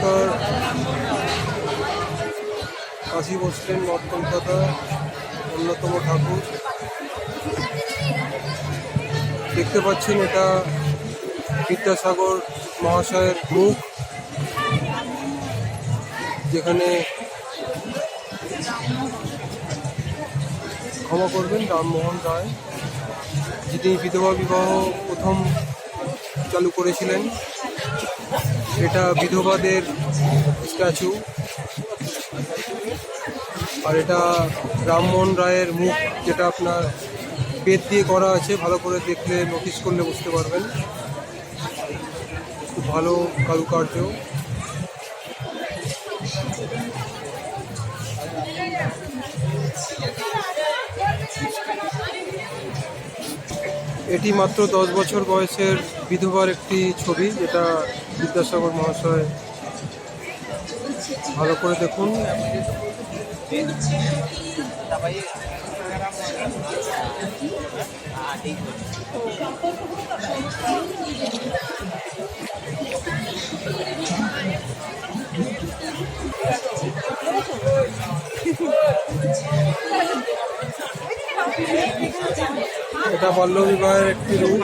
কলকাতার কাশী বসলেন নর্থ কলকাতা অন্যতম ঠাকুর। দেখতে পাচ্ছেন এটা বিদ্যাসাগর মহাশয়ের মুখ, যেখানে ক্ষমা করবেন রামমোহন রায়, যিনি বিধবা বিবাহ প্রথম চালু করেছিলেন। এটা বিধবাদের স্ট্যাচু, আর এটা রামমোহন রায়ের মুখ, যেটা আপনার বেত দিয়ে করা আছে। ভালো করে দেখলে, নোটিস করলে বুঝতে পারবেন, খুব ভালো কারুকার্য। এটি মাত্র 10 বছর বয়সের বিধবার একটি ছবি, যেটা বিদ্যাসাগর মহাশয়। ভালো করে দেখুন। এটা বাল্যবিবাহের একটি রূপ।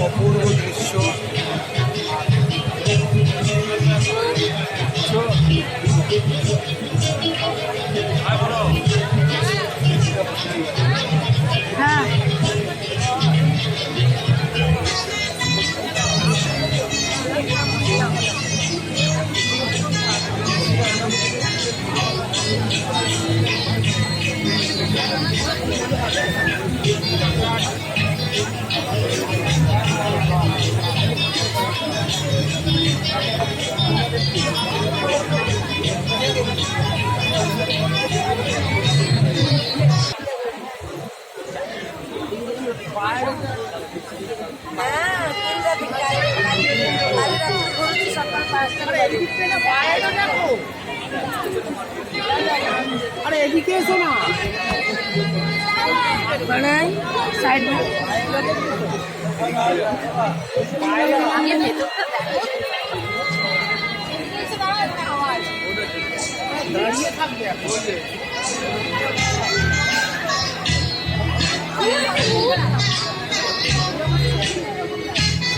অপূর্ব দৃশ্য। अरे एदिके एसो ना साइड में दाঁড়িয়ে থাকবে।